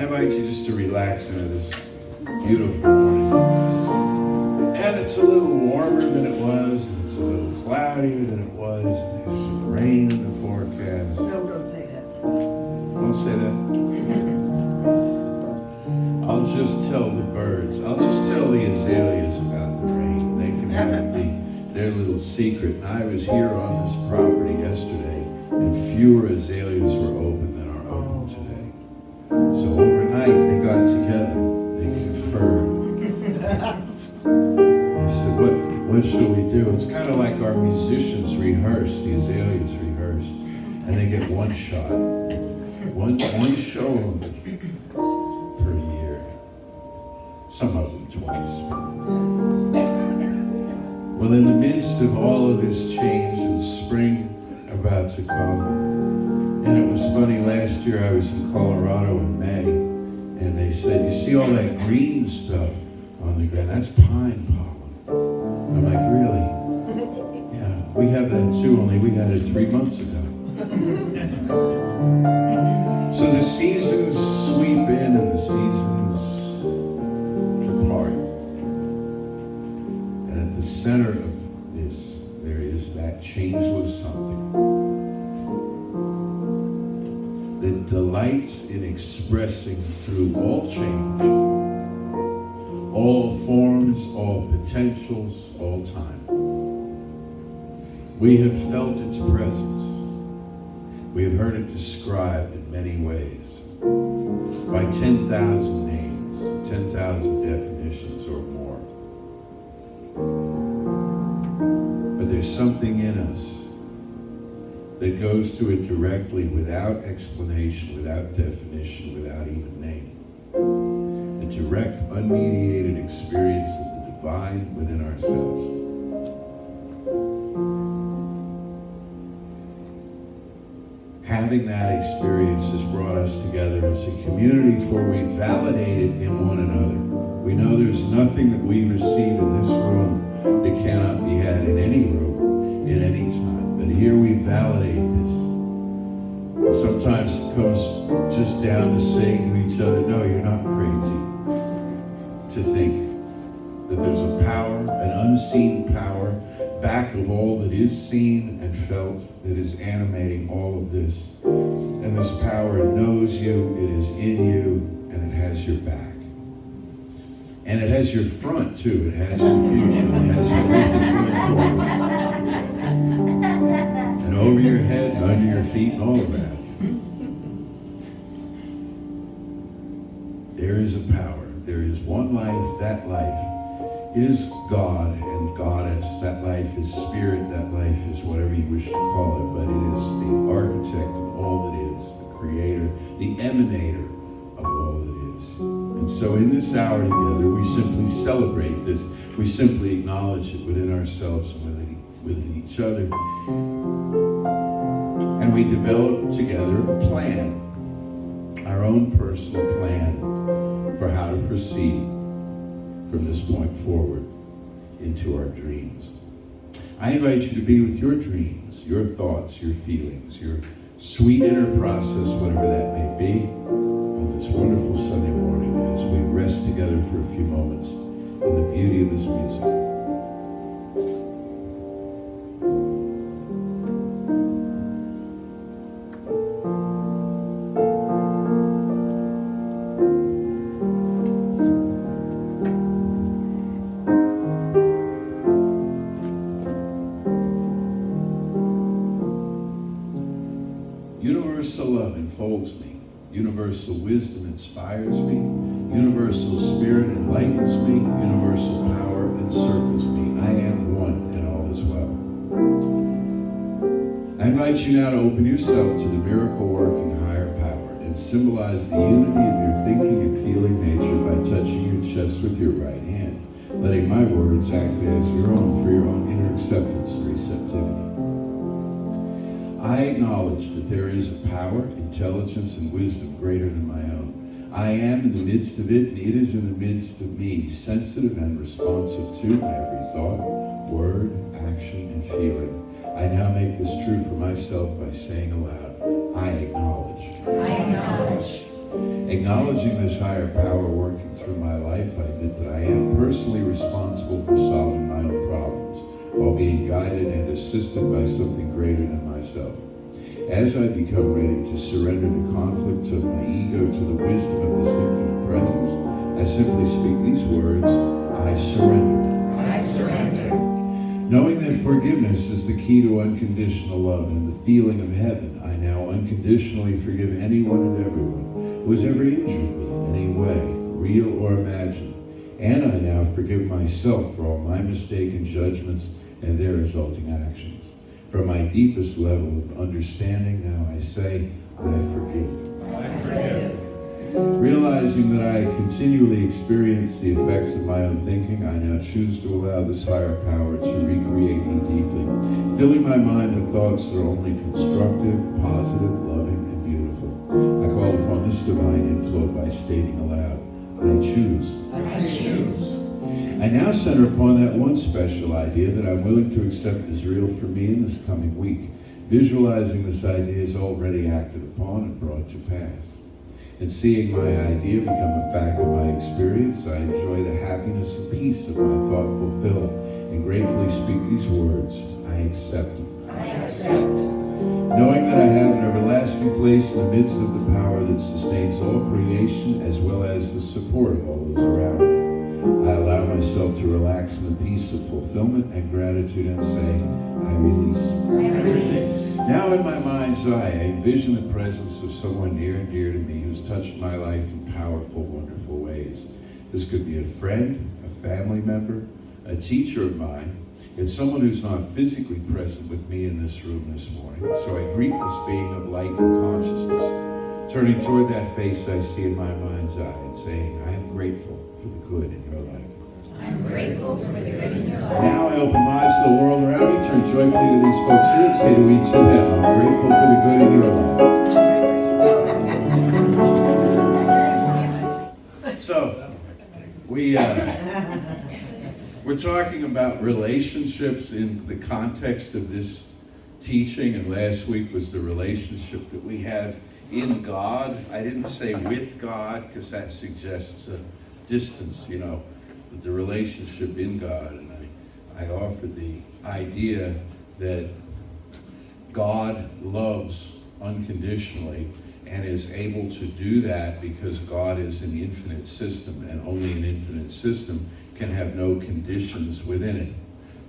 invite you just to relax into this beautiful morning. And it's a little warmer than it was, and it's a little cloudier than it was, and there's some rain in the forecast. No, don't say that. Don't say that. I'll just tell the birds. I'll just tell the azaleas about the rain. They can have their little secret. I was here on this property yesterday, and fewer azaleas were open than are open today. So overnight, they got together. They conferred. They said, what shall we do? It's kind of like our musicians rehearse, the azaleas rehearse, and they get one shot. One show per year. Some of them twice. Well, in the midst of all of this change and spring about to come, and it was funny, last year I was in Colorado in May, and they said, you see all that green stuff on the ground? That's pine pollen. I'm like, really? Yeah, we have that too, only we had it 3 months ago. So the seasons sweep in and the seasons depart. And at the center of this, there is that changeless something that delights in expressing through all change, all forms, all potentials, all time. We have felt its presence. We have heard it described in many ways, by 10,000 names, 10,000 definitions or more. But there's something in us that goes to it directly, without explanation, without definition, without even name. A direct, unmediated experience of the divine within ourselves. Having that experience has brought us together as a community, for we validate it in one another. We know there's nothing that we receive in this room that cannot be had in any room, in any time. But here we validate this. Sometimes it comes just down to saying to each other, no, you're not crazy to think that there's a power, an unseen power, back of all that is seen and felt, that is animating all of this. And this power knows you, it is in you, and it has your back. And it has your front too, it has your future, it has everything going forward. And over your head, and under your feet, and all of that. There is a power, there is one life, that life is God and Goddess. That life is spirit, that life is whatever you wish to call it, but it is the architect of all that is, the creator, the emanator of all that is. And so in this hour together, we simply celebrate this. We simply acknowledge it within ourselves and within each other. And we develop together a plan, our own personal plan for how to proceed from this point forward into our dreams. I invite you to be with your dreams, your thoughts, your feelings, your sweet inner process, whatever that may be, on this wonderful Sunday morning as we rest together for a few moments in the beauty of this music. Universal love enfolds me. Universal wisdom inspires me. Universal spirit enlightens me. Universal power encircles me. I am one, and all is well. I invite you now to open yourself to the miracle-working higher power and symbolize the unity of your thinking and feeling nature by touching your chest with your right hand, letting my words act as your own for your own inner acceptance and receptivity. I acknowledge that there is a power, intelligence, and wisdom greater than my own. I am in the midst of it, and it is in the midst of me, sensitive and responsive to my every thought, word, action, and feeling. I now make this true for myself by saying aloud, I acknowledge. I acknowledge. Acknowledging this higher power working through my life, I admit that I am personally responsible for solving my own problems, while being guided and assisted by something greater than myself. As I become ready to surrender the conflicts of my ego to the wisdom of this infinite presence, I simply speak these words: I surrender. I surrender. Knowing that forgiveness is the key to unconditional love and the feeling of heaven, I now unconditionally forgive anyone and everyone who has ever injured me in any way, real or imagined. And I now forgive myself for all my mistaken judgments and their resulting actions. From my deepest level of understanding, now I say, I forgive. I forgive. Realizing that I continually experience the effects of my own thinking, I now choose to allow this higher power to recreate me deeply, filling my mind with thoughts that are only constructive, positive, loving, and beautiful. I call upon this divine inflow by stating aloud, I choose. I choose. I now center upon that one special idea that I'm willing to accept as real for me in this coming week, visualizing this idea is already acted upon and brought to pass. And seeing my idea become a fact of my experience, I enjoy the happiness and peace of my thought fulfilled and gratefully speak these words, I accept them. I accept. Knowing that I have an everlasting place in the midst of the power that sustains all creation as well as the support of all those around me, I allow myself to relax in the peace of fulfillment and gratitude and say, I release. I release. Now in my mind's eye, I envision the presence of someone near and dear to me who's touched my life in powerful, wonderful ways. This could be a friend, a family member, a teacher of mine. It's someone who's not physically present with me in this room this morning. So I greet this being of light and consciousness, turning toward that face I see in my mind's eye and saying, I am grateful for the good in your life. I'm grateful for the good in your life. Now I open my eyes to the world around me, turn joyfully to these folks here, and say to each of them, I'm grateful for the good in your life. So, we're talking about relationships in the context of this teaching, and last week was the relationship that we have in God. I didn't say with God, because that suggests a distance, but the relationship in God. And I offered the idea that God loves unconditionally and is able to do that because God is an infinite system, and only an infinite system can have no conditions within it.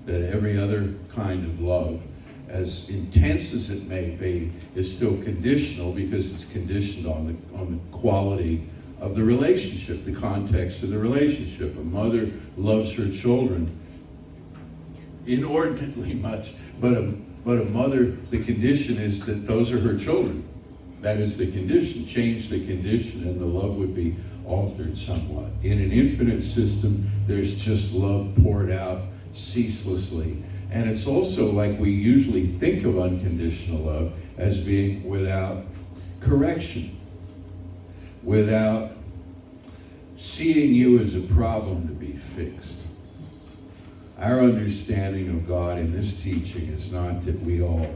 That every other kind of love, as intense as it may be, is still conditional because it's conditioned on the quality of the relationship, the context of the relationship. A mother loves her children inordinately much, but a mother, the condition is that those are her children. That is the condition. Change the condition and the love would be altered somewhat. In an infinite system, there's just love poured out ceaselessly. And it's also like we usually think of unconditional love as being without correction, without seeing you as a problem to be fixed. Our understanding of God in this teaching is not that we all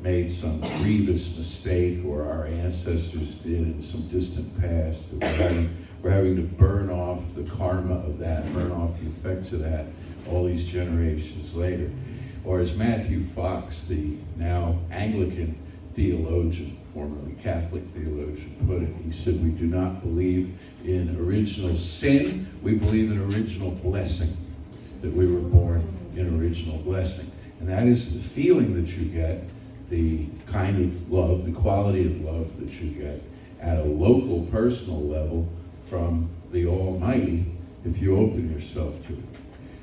made some grievous mistake or our ancestors did in some distant past, that we're having to burn off the karma of that, burn off the effects of that all these generations later. Or as Matthew Fox, the now Anglican theologian, formerly Catholic theologian, put it, he said, we do not believe in original sin, we believe in original blessing, that we were born in original blessing. And that is the feeling that you get, the kind of love, the quality of love that you get at a local, personal level from the Almighty if you open yourself to it.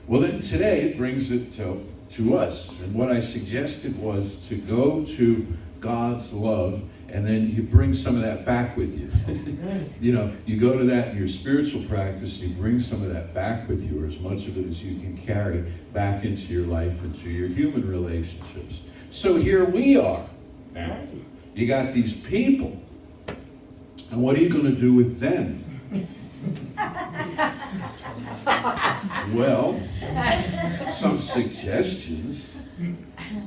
Well, then today it brings it to us. And what I suggested was to go to God's love, and then you bring some of that back with you. You go to that in your spiritual practice, you bring some of that back with you, or as much of it as you can carry back into your life, into your human relationships. So here we are. Now, you got these people, and what are you going to do with them? Well, some suggestions.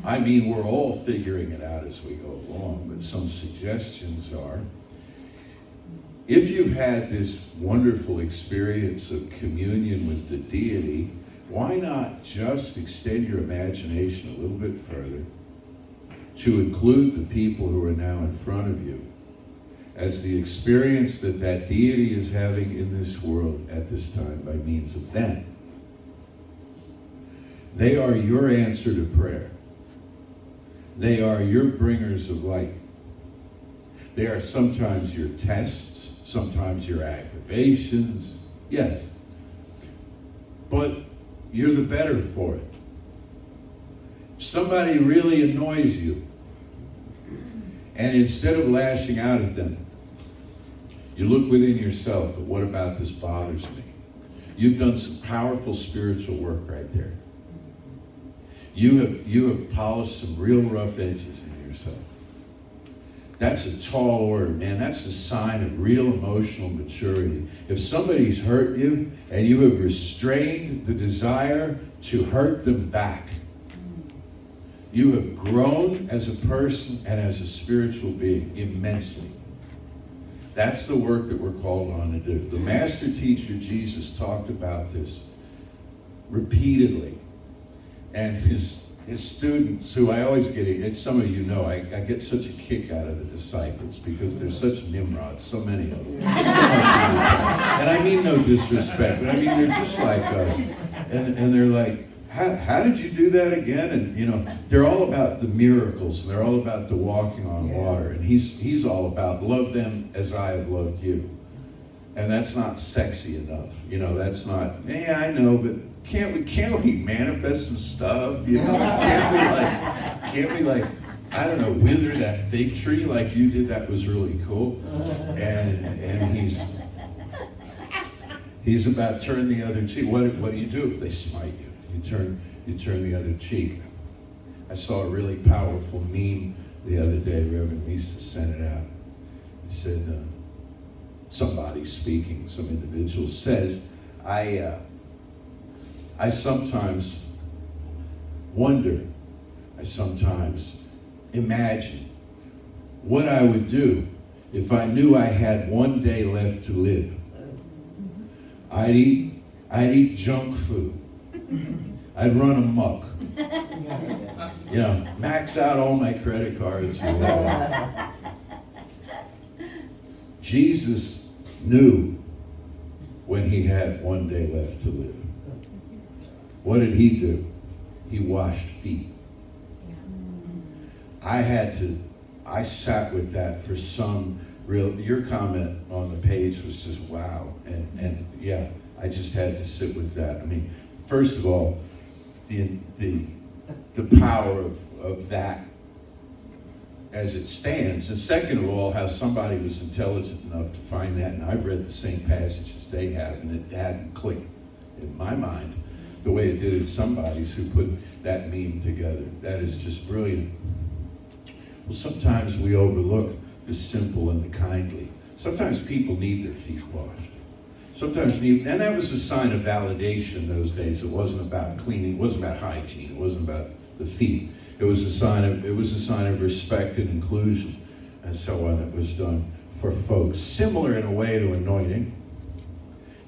I mean, we're all figuring it out as we go along, but some suggestions are, if you've had this wonderful experience of communion with the deity, why not just extend your imagination a little bit further to include the people who are now in front of you as the experience that that deity is having in this world at this time by means of them. They are your answer to prayer. They are your bringers of light. They are sometimes your tests, sometimes your aggravations, yes. But you're the better for it. If somebody really annoys you, and instead of lashing out at them, you look within yourself, but what about this bothers me? You've done some powerful spiritual work right there. You have polished some real rough edges in yourself. That's a tall order, man. That's a sign of real emotional maturity. If somebody's hurt you and you have restrained the desire to hurt them back, you have grown as a person and as a spiritual being immensely. That's the work that we're called on to do. The master teacher, Jesus, talked about this repeatedly. And his students, who I always get, as some of you know, I get such a kick out of the disciples because they're such nimrods, so many of them. And I mean no disrespect, but I mean they're just like us. And they're like, how did you do that again? And you know, they're all about the miracles. They're all about the walking on water. And he's all about love them as I have loved you. And that's not sexy enough. You know, that's not, yeah, I know, but can't we manifest some stuff? You know, can't we like, I don't know, wither that fig tree like you did? That was really cool. And he's about turn the other cheek. What do you do if they smite you? You turn the other cheek. I saw a really powerful meme the other day. Reverend Lisa sent it out. It said, somebody speaking, some individual says, I sometimes wonder, I sometimes imagine what I would do if I knew I had one day left to live. I'd eat junk food. I'd run amok. You know, max out all my credit cards. Jesus knew when he had one day left to live. What did he do? He washed feet. I sat with that for some real, your comment on the page was just wow. And yeah, I just had to sit with that. I mean, first of all, the power of that as it stands. And second of all, how somebody was intelligent enough to find that. And I've read the same passages they have, and it hadn't clicked in my mind the way it did in somebody's who put that meme together. That is just brilliant. Well, sometimes we overlook the simple and the kindly. Sometimes people need their feet washed. And that was a sign of validation in those days. It wasn't about cleaning, it wasn't about hygiene, it wasn't about the feet. It was a sign of respect and inclusion and so on that was done for folks. Similar in a way to anointing.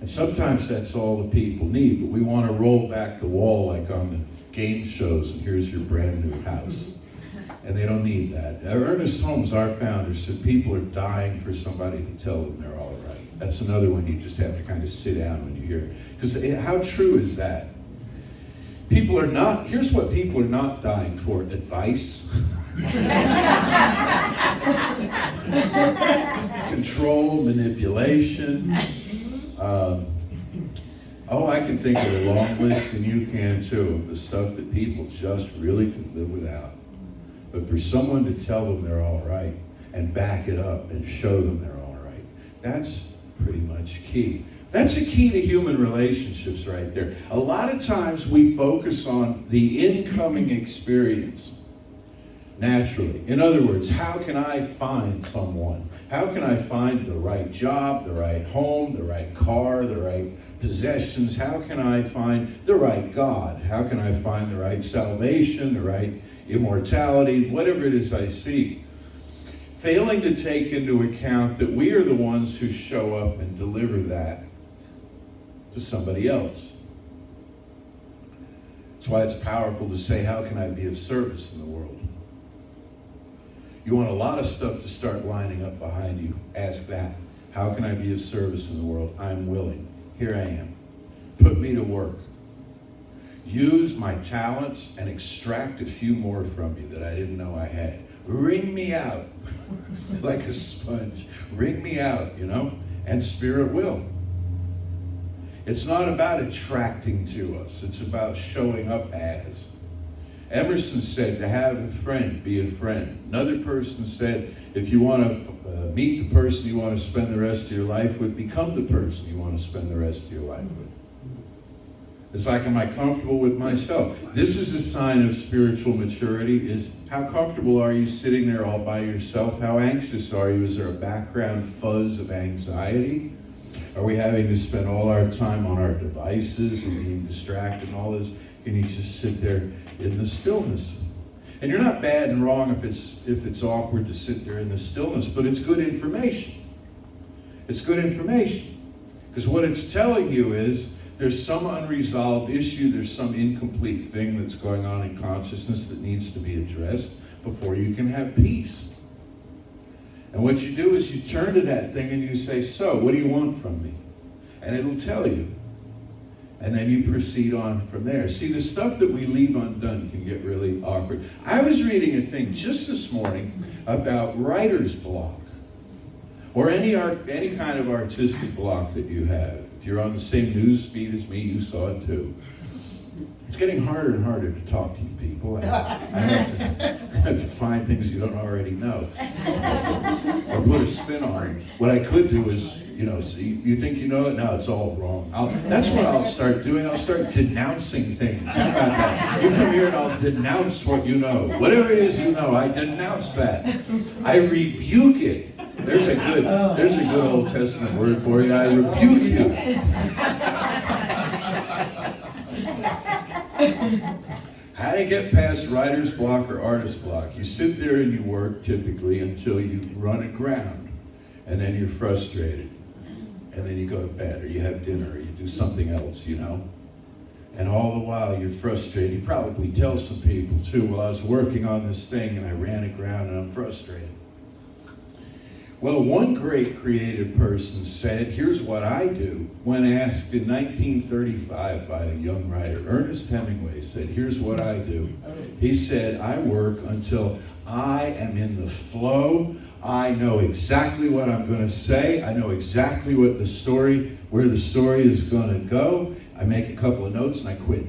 And sometimes that's all the people need, but we want to roll back the wall like on the game shows, and here's your brand new house. And they don't need that. Ernest Holmes, our founder, said people are dying for somebody to tell them they're all right. That's another one you just have to kind of sit down when you hear it. Because how true is that? Here's what people are not dying for: advice, control, manipulation. I can think of a long list, and you can too, of the stuff that people just really could live without. But for someone to tell them they're all right and back it up and show them they're all right, that's pretty much key. That's a key to human relationships right there. A lot of times we focus on the incoming experience naturally. In other words, how can I find someone? How can I find the right job, the right home, the right car, the right possessions? How can I find the right God? How can I find the right salvation, the right immortality, whatever it is I seek? failing to take into account that we are the ones who show up and deliver that to somebody else. That's why it's powerful to say, how can I be of service in the world? You want a lot of stuff to start lining up behind you. Ask that. How can I be of service in the world? I'm willing. Here I am. Put me to work. Use my talents and extract a few more from me that I didn't know I had. Wring me out like a sponge. Wring me out, and Spirit will. It's not about attracting to us. It's about showing up as. Emerson said, to have a friend, be a friend. Another person said, if you want to meet the person you want to spend the rest of your life with, become the person you want to spend the rest of your life with. It's like, am I comfortable with myself? This is a sign of spiritual maturity, is how comfortable are you sitting there all by yourself? How anxious are you? Is there a background fuzz of anxiety? Are we having to spend all our time on our devices and being distracted and all this? Can you just sit there in the stillness? And you're not bad and wrong if it's awkward to sit there in the stillness, but it's good information. It's good information. Because what it's telling you is there's some unresolved issue, there's some incomplete thing that's going on in consciousness that needs to be addressed before you can have peace. And what you do is you turn to that thing and you say, so, what do you want from me? And it'll tell you. And then you proceed on from there. See, the stuff that we leave undone can get really awkward. I was reading a thing just this morning about writer's block, or any kind of artistic block that you have. If you're on the same news feed as me, you saw it too. It's getting harder and harder to talk to you people. I have to find things you don't already know, or put a spin on it. What I could do is, so you think you know it? No, it's all wrong. That's what I'll start doing. I'll start denouncing things. How about that? You come here and I'll denounce what you know. Whatever it is you know, I denounce that. I rebuke it. There's a good Old Testament word for you. I rebuke you. How to get past writer's block or artist block? You sit there and you work typically until you run aground, and then you're frustrated, and then you go to bed, or you have dinner, or you do something else, And all the while you're frustrated. You probably tell some people too, well, I was working on this thing and I ran aground and I'm frustrated. Well, one great creative person said, here's what I do. When asked in 1935 by a young writer, Ernest Hemingway said, here's what I do. He said, I work until I am in the flow. I know exactly what I'm going to say. I know exactly where the story is going to go. I make a couple of notes and I quit.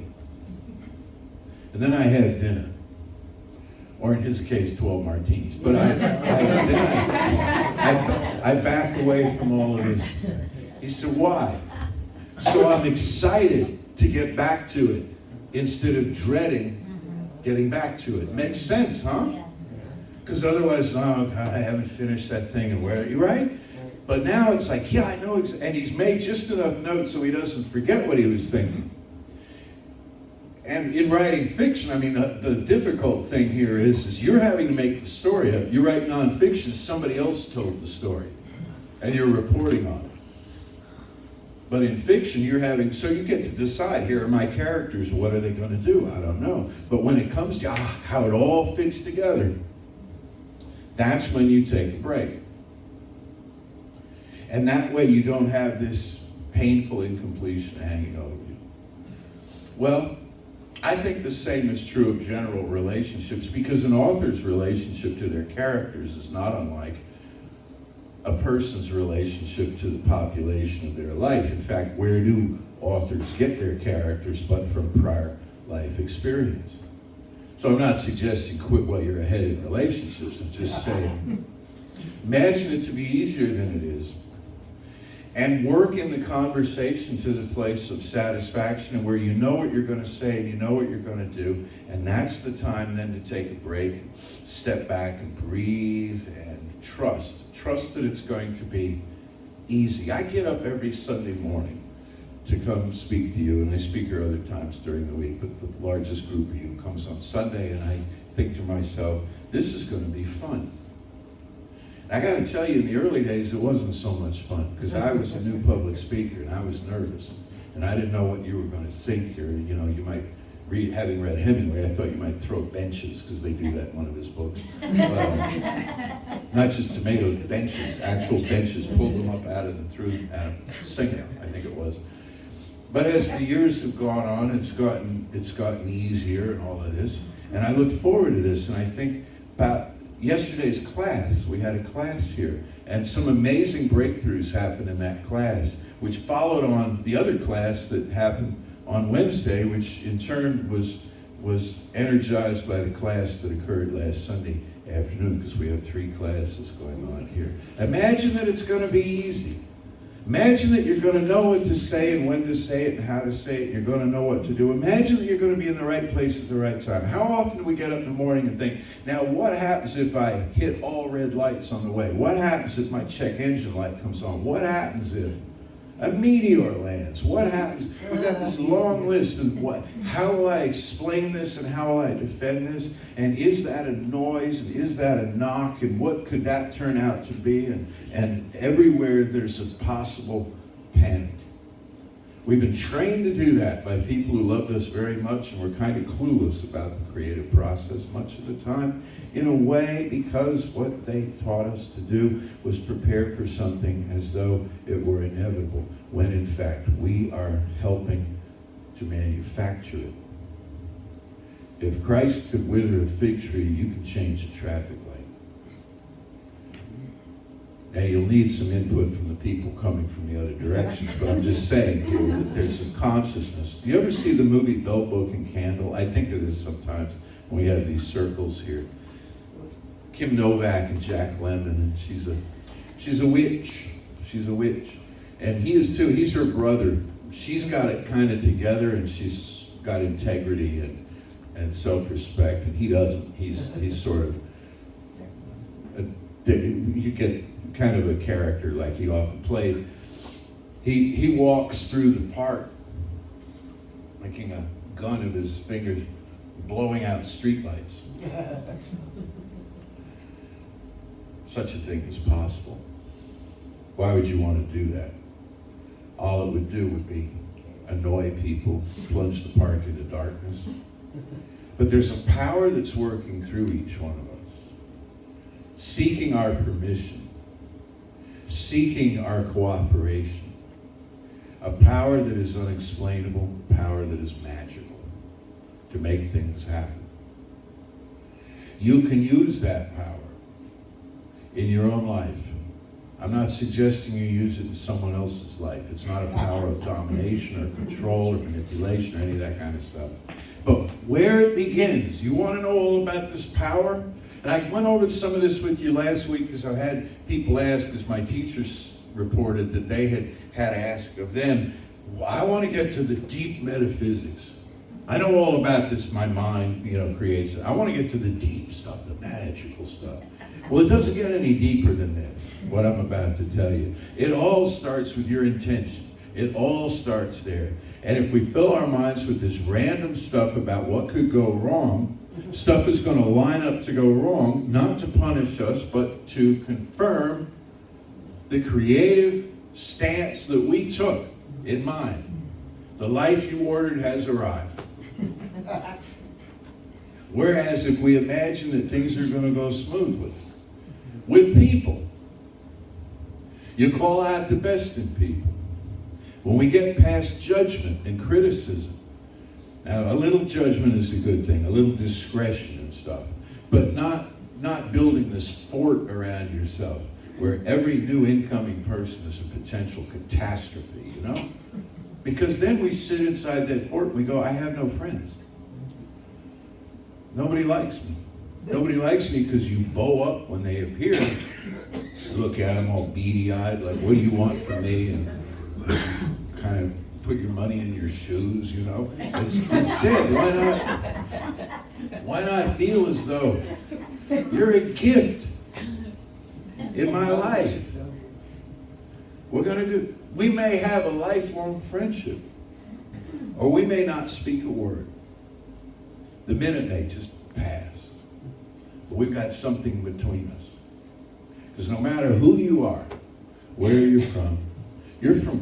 And then I have dinner. Or in his case, 12 martinis. But I back away from all of this. He said, why? So I'm excited to get back to it instead of dreading getting back to it. Makes sense, huh? Because otherwise, oh God, I haven't finished that thing, and where are you, right? But now it's like, yeah, I know, and he's made just enough notes so he doesn't forget what he was thinking. And in writing fiction, I mean, the difficult thing here is you're having to make the story up. You write nonfiction, somebody else told the story, and you're reporting on it. But in fiction, so you get to decide, here are my characters, what are they going to do? I don't know. But when it comes to how it all fits together, that's when you take a break. And that way you don't have this painful incompletion hanging over you. Well, I think the same is true of general relationships, because an author's relationship to their characters is not unlike a person's relationship to the population of their life. In fact, where do authors get their characters but from prior life experience? So I'm not suggesting quit while you're ahead in relationships. I'm just saying, imagine it to be easier than it is. And work in the conversation to the place of satisfaction, and where you know what you're going to say and you know what you're going to do. And that's the time then to take a break, step back and breathe and trust. Trust that it's going to be easy. I get up every Sunday morning to come speak to you, and I speak here other times during the week, but the largest group of you comes on Sunday, and I think to myself, this is going to be fun. I got to tell you, in the early days, it wasn't so much fun because I was a new public speaker and I was nervous. And I didn't know what you were going to think. Or, you might read, having read Hemingway, I thought you might throw benches because they do that in one of his books. Not just tomatoes, benches, actual benches, pulled them up out of and threw them out of singing, I think it was. But as the years have gone on, it's gotten easier and all of this. And I look forward to this, and I think about yesterday's class. We had a class here, and some amazing breakthroughs happened in that class, which followed on the other class that happened on Wednesday, which in turn was energized by the class that occurred last Sunday afternoon, because we have 3 classes going on here. Imagine that it's going to be easy. Imagine that you're going to know what to say and when to say it and how to say it. You're going to know what to do. Imagine that you're going to be in the right place at the right time. How often do we get up in the morning and think, now what happens if I hit all red lights on the way? What happens if my check engine light comes on? What happens if a meteor lands? What happens? We've got this long list of how will I explain this and how will I defend this? And is that a noise? And is that a knock? And what could that turn out to be? And everywhere there's a possible panic. We've been trained to do that by people who loved us very much, and we're kind of clueless about the creative process much of the time, in a way, because what they taught us to do was prepare for something as though it were inevitable, when in fact we are helping to manufacture it. If Christ could wither a fig tree, you can change a traffic light. Now, you'll need some input from the people coming from the other directions, but I'm just saying here that there's a consciousness. Do you ever see the movie Bell, Book, and Candle? I think of this sometimes when we have these circles here. Kim Novak and Jack Lemmon, and she's a witch. She's a witch. And he is too. He's her brother. She's got it kind of together, and she's got integrity and self-respect, and he doesn't. He's sort of, you get kind of a character like he often played. He walks through the park making a gun of his fingers, blowing out streetlights. Such a thing is possible. Why would you want to do that? All it would do would be annoy people, plunge the park into darkness. But there's a power that's working through each one of us, seeking our permission, seeking our cooperation. A power that is unexplainable, a power that is magical to make things happen. You can use that power in your own life. I'm not suggesting you use it in someone else's life. It's not a power of domination or control or manipulation or any of that kind of stuff. But where it begins, you want to know all about this power? And I went over some of this with you last week because I had people ask, as my teachers reported that they had asked of them, I want to get to the deep metaphysics. I know all about this, my mind, creates it. I want to get to the deep stuff, the magical stuff. Well, it doesn't get any deeper than this, what I'm about to tell you. It all starts with your intention. It all starts there. And if we fill our minds with this random stuff about what could go wrong, stuff is going to line up to go wrong, not to punish us, but to confirm the creative stance that we took in mind. The life you ordered has arrived. Whereas if we imagine that things are going to go smoothly, with people, you call out the best in people. When we get past judgment and criticism, now a little judgment is a good thing, a little discretion and stuff, but not building this fort around yourself where every new incoming person is a potential catastrophe, Because then we sit inside that fort and we go, I have no friends. Nobody likes me. Nobody likes me because you bow up when they appear. Look at them all beady-eyed, like, what do you want from me? And kind of put your money in your shoes, Instead, why not feel as though you're a gift in my life? We may have a lifelong friendship, or we may not speak a word. The minute may just pass. But we've got something between us. Because no matter who you are, where you're from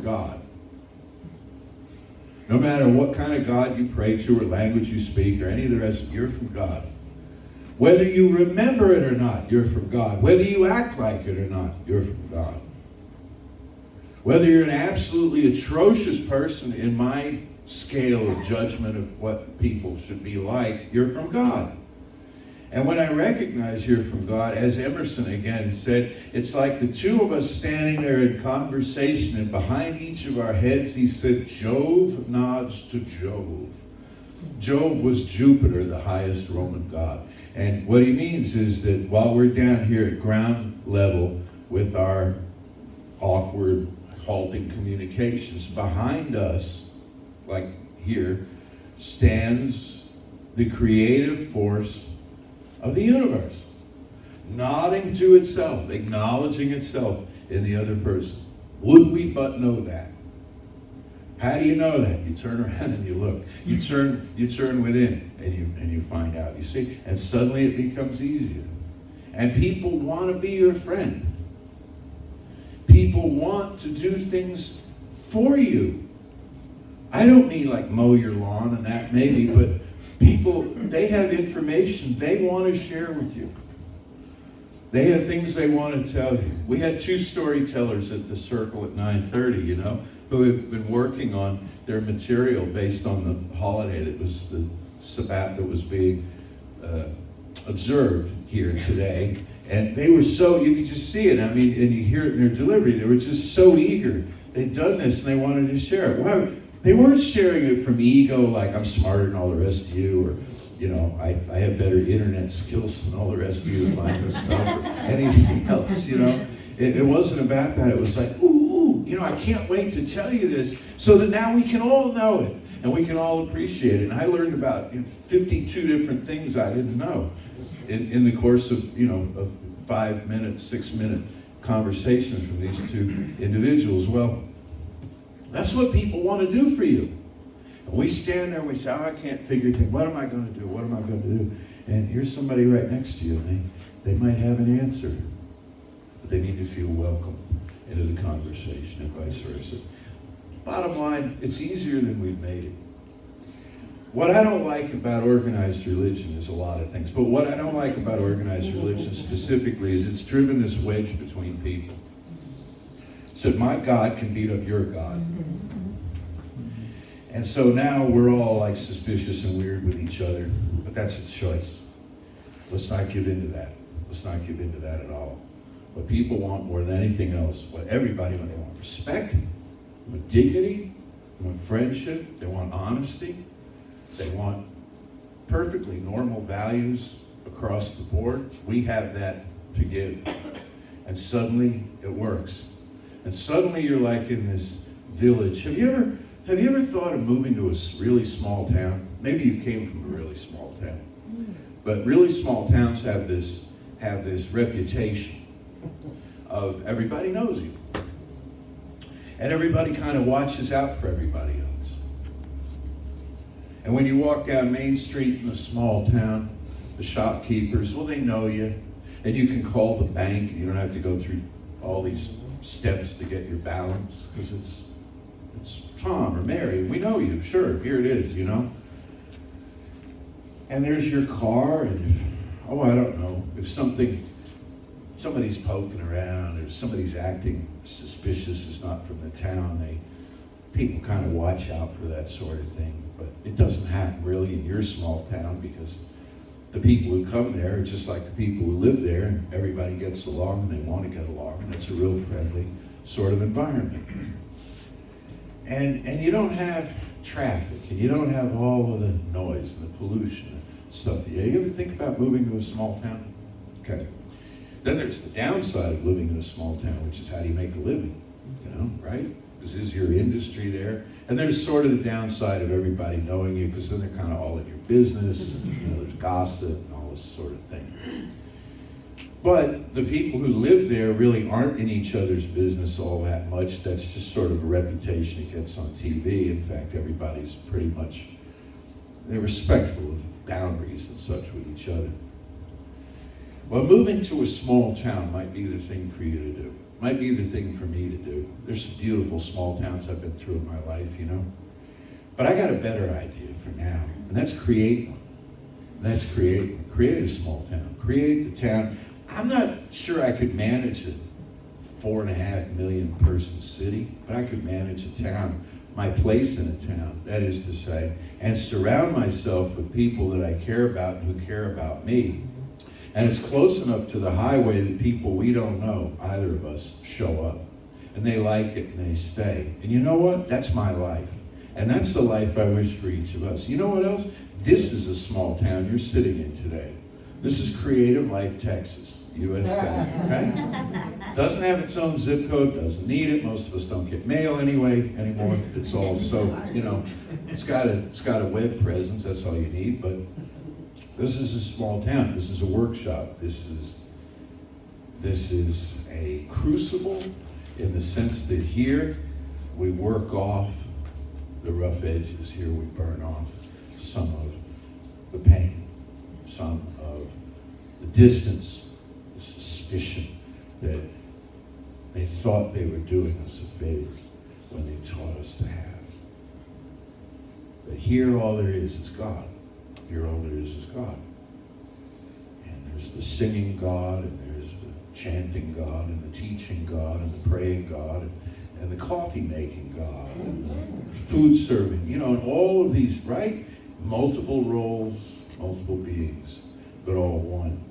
God. No matter what kind of God you pray to or language you speak or any of the rest of it, you're from God. Whether you remember it or not, you're from God. Whether you act like it or not, you're from God. Whether you're an absolutely atrocious person in my scale of judgment of what people should be like, you're from God. And when I recognize you're from God, as Emerson again said, it's like the two of us standing there in conversation, and behind each of our heads, he said, Jove nods to Jove. Jove was Jupiter, the highest Roman god. And what he means is that while we're down here at ground level with our awkward, halting communications, behind us, like here, stands the creative force of the universe, nodding to itself, acknowledging itself in the other person. Would we but know that? How do you know that? You turn around and you look. You turn within and you find out. You see, and suddenly it becomes easier. And people want to be your friend. People want to do things for you. I don't mean like mow your lawn and that maybe, but people, they have information they want to share with you. They have things they want to tell you. We had two storytellers at the circle at 9:30, who have been working on their material based on the holiday that was the Sabbath that was being observed here today. And they were so, you could just see it, and you hear it in their delivery, they were just so eager. They'd done this and they wanted to share it. Why? They weren't sharing it from ego, like I'm smarter than all the rest of you, or I have better internet skills than all the rest of you to find this stuff, or anything else, It wasn't about that. It was like, I can't wait to tell you this so that now we can all know it and we can all appreciate it. And I learned about 52 different things I didn't know in the course of, of 5 minute, 6 minute conversations from these two individuals. Well, that's what people want to do for you. And we stand there and we say, I can't figure it out. What am I going to do? What am I going to do? And here's somebody right next to you, and they might have an answer. But they need to feel welcome into the conversation and vice versa. Bottom line, it's easier than we've made it. What I don't like about organized religion is a lot of things, but what I don't like about organized religion specifically is it's driven this wedge between people. It said, my God can beat up your God. And so now we're all like suspicious and weird with each other, but that's a choice. Let's not give in to that. Let's not give in to that at all. What people want more than anything else, what everybody wants, they want respect, they want dignity, they want friendship, they want honesty, they want perfectly normal values across the board. We have that to give. And suddenly it works. And suddenly you're like in this village. Have you ever thought of moving to a really small town? Maybe you came from a really small town. But really small towns have this reputation of everybody knows you. And everybody kind of watches out for everybody else. And when you walk down Main Street in a small town, the shopkeepers, well, they know you. And you can call the bank, and you don't have to go through all these steps to get your balance, because it's Tom or Mary. We know you, sure, here it is, And there's your car, and I don't know, if somebody's poking around or somebody's acting suspicious who's not from the town, people kind of watch out for that sort of thing. But it doesn't happen really in your small town, because the people who come there are just like the people who live there, and everybody gets along and they want to get along, and it's a real friendly sort of environment. And you don't have traffic, and you don't have all of the noise and the pollution and stuff. You ever think about moving to a small town? Okay. Then there's the downside of living in a small town, which is how do you make a living, right? Because is your industry there? And there's sort of the downside of everybody knowing you, because then they're kind of all in your business, and, there's gossip and all this sort of thing. But the people who live there really aren't in each other's business all that much. That's just sort of a reputation it gets on TV. In fact, everybody's pretty much, they're respectful of boundaries and such with each other. Well, moving to a small town might be the thing for you to do. Might be the thing for me to do. There's some beautiful small towns I've been through in my life, you know. But I got a better idea for now, and that's create one. That's create one. Create a small town. Create a town. I'm not sure I could manage a 4.5 million person city, but I could manage a town, my place in a town, that is to say, and surround myself with people that I care about and who care about me. And it's close enough to the highway that people we don't know, either of us, show up. And they like it and they stay. And you know what? That's my life. And that's the life I wish for each of us. You know what else? This is a small town you're sitting in today. This is Creative Life, Texas, USA, okay? Doesn't have its own zip code, doesn't need it. Most of us don't get mail anymore. It's all so, you know, it's got a web presence, that's all you need, but this is a small town. This is a workshop. This is a crucible in the sense that here we work off the rough edges. Here we burn off some of the pain, some of the distance, the suspicion that they thought they were doing us a favor when they taught us to have. But here all there is God. Here all there is God. And there's the singing God, and there's the chanting God, and the teaching God, and the praying God, and the coffee making God, and the food serving, you know, and all of these, right? Multiple roles, multiple beings, but all one.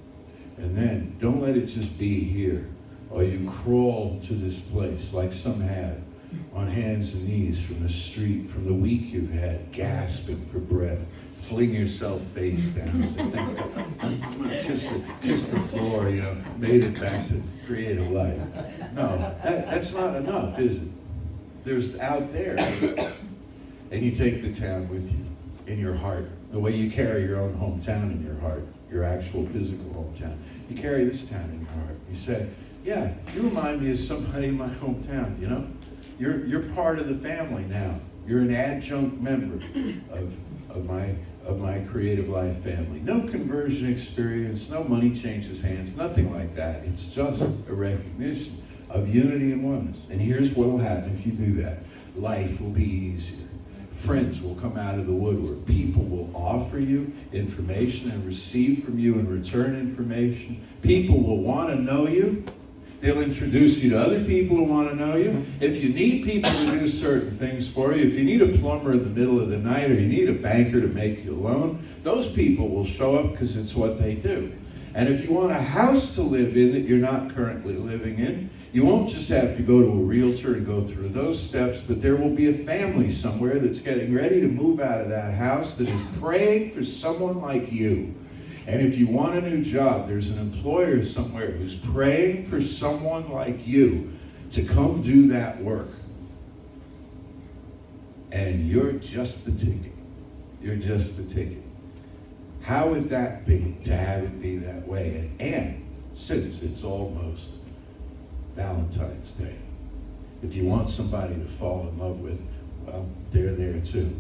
And then don't let it just be here, or you crawl to this place like some have, on hands and knees from the street, from the week you've had, gasping for breath. Fling yourself face down. Say, thank God. I'm gonna kiss the floor, you know, made it back to creative life. No, that's not enough, is it? There's out there. And you take the town with you, in your heart. The way you carry your own hometown in your heart, your actual physical hometown. You carry this town in your heart. You say, yeah, you remind me of somebody in my hometown, you know? You're part of the family now. You're an adjunct member of my Creative Life family. No conversion experience, no money changes hands, nothing like that. It's just a recognition of unity and oneness. And here's what will happen if you do that. Life will be easier. Friends will come out of the woodwork. People will offer you information and receive from you in return information. People will want to know you. They'll introduce you to other people who want to know you. If you need people to do certain things for you, if you need a plumber in the middle of the night, or you need a banker to make you a loan, those people will show up because it's what they do. And if you want a house to live in that you're not currently living in, you won't just have to go to a realtor and go through those steps, but there will be a family somewhere that's getting ready to move out of that house that is praying for someone like you. And if you want a new job, there's an employer somewhere who's praying for someone like you to come do that work. And you're just the ticket. You're just the ticket. How would that be to have it be that way? And since it's almost Valentine's Day, if you want somebody to fall in love with, well, they're there too.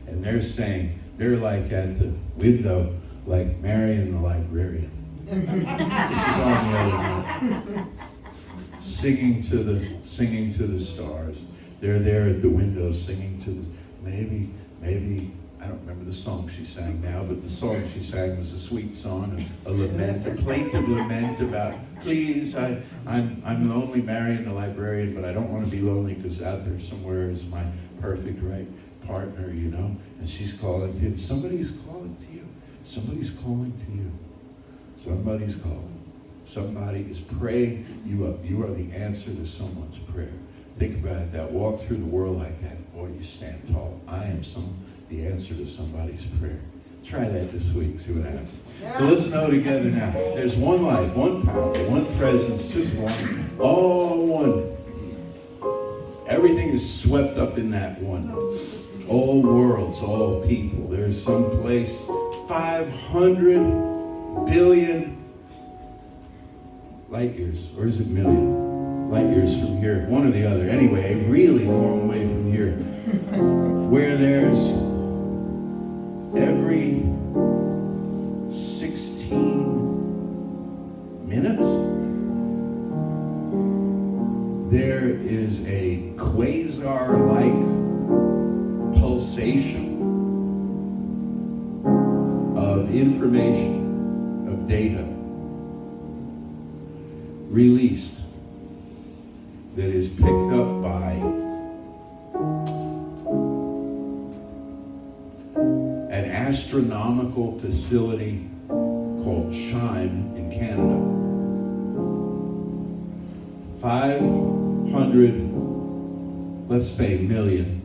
And they're saying, they're like at the window, like Marion the librarian. This is on the other note. Singing to the stars. They're there at the window singing to the, maybe, I don't remember the song she sang now, but the song she sang was a sweet song, a lament, a plaintive lament about, please, I'm lonely, Marion the librarian, but I don't want to be lonely because out there somewhere is my perfect right partner, you know? And she's calling him. Somebody's calling to you. Somebody's calling to you. Somebody's calling. Somebody is praying you up. You are the answer to someone's prayer. Think about that. Walk through the world like that. Boy, you stand tall. I am the answer to somebody's prayer. Try that this week. See what happens. So let's know together now. There's one life, one power, one presence, just one. All one. Everything is swept up in that one. All worlds, all people. There's some place 500 billion light years, or is it million? Light years from here, one or the other. Anyway, a really long way from here, where there's every 16 is a quasar-like pulsation of information, of data released that is picked up by an astronomical facility called CHIME in Canada. 500, let's say million,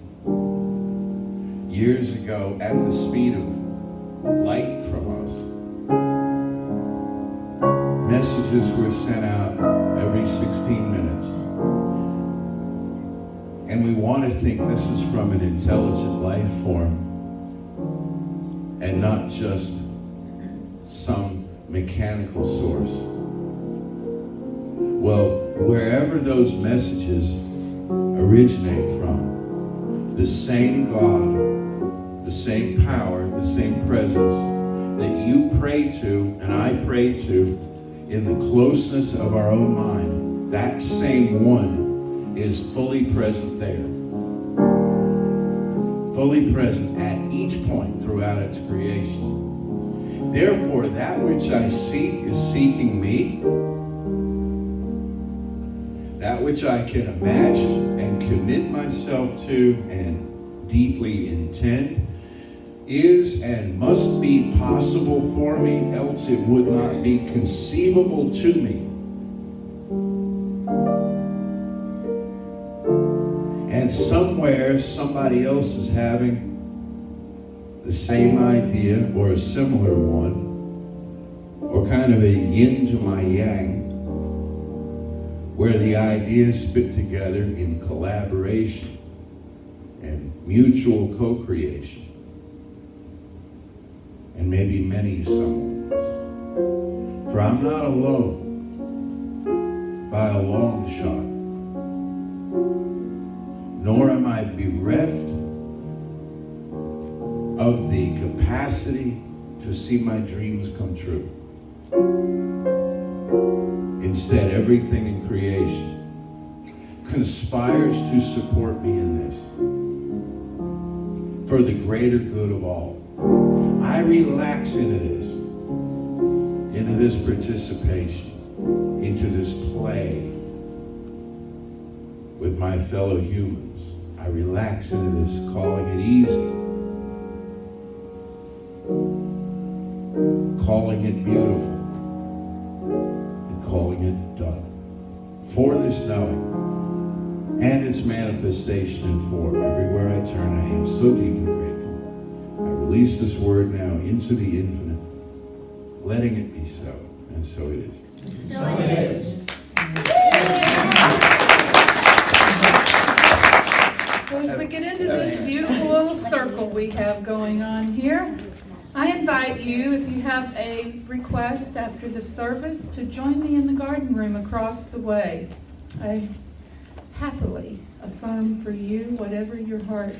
years ago, at the speed of light from us, messages were sent out every 16 minutes. And we want to think this is from an intelligent life form and not just some mechanical source. Well, wherever those messages originate from, the same God, the same power, the same presence that you pray to and I pray to in the closeness of our own mind, that same one is fully present there. Fully present at each point throughout its creation. Therefore, that which I seek is seeking me. That which I can imagine and commit myself to and deeply intend is and must be possible for me, else it would not be conceivable to me. And somewhere, somebody else is having the same idea or a similar one, or kind of a yin to my yang, where the ideas fit together in collaboration and mutual co-creation. And maybe many someones. For I'm not alone by a long shot, nor am I bereft of the capacity to see my dreams come true. Instead, everything in creation conspires to support me in this for the greater good of all. I relax into this participation, into this play with my fellow humans. I relax into this, calling it easy, calling it beautiful, and calling it done. For this knowing and its manifestation in form, everywhere I turn, I am so deeply grateful. I release this word now into the infinite, letting it be so, and so it is. So it is. As we get into this beautiful little circle we have going on here, I invite you, if you have a request after the service, to join me in the garden room across the way. I happily affirm for you whatever your heart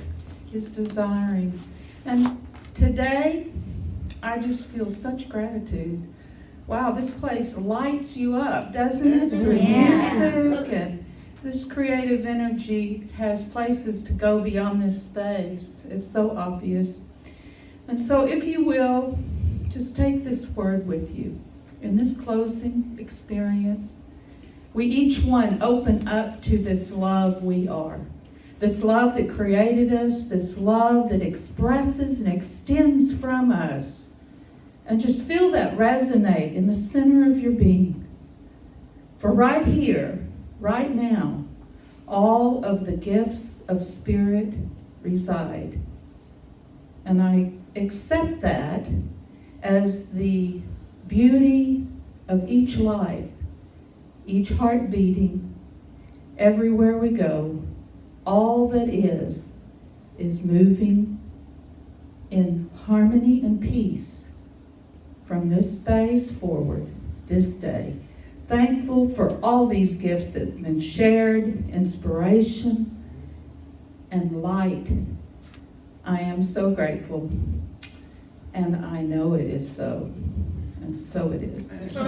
is desiring. And today, I just feel such gratitude. Wow, this place lights you up, doesn't it? Through music, and this creative energy has places to go beyond this space. It's so obvious. And so if you will, just take this word with you. In this closing experience, we each one open up to this love we are. This love that created us, this love that expresses and extends from us. And just feel that resonate in the center of your being. For right here, right now, all of the gifts of spirit reside. And I accept that as the beauty of each life, each heart beating, everywhere we go, all that is moving in harmony and peace from this space forward, this day. Thankful for all these gifts that have been shared, inspiration and light. I am so grateful, and I know it is so. And so it is. Say it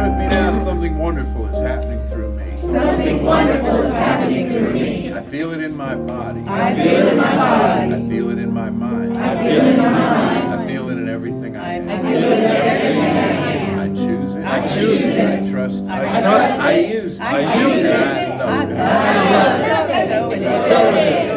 with me now, something wonderful is happening through me. Something wonderful is happening through me. I feel it in my body. I feel it in my body. I feel it in my mind. I feel it in my mind. I feel it in everything I am. I feel it in everything I am. I choose it. I choose it. I trust. I trust. I use it. I use it. I love it. I love it. So it is.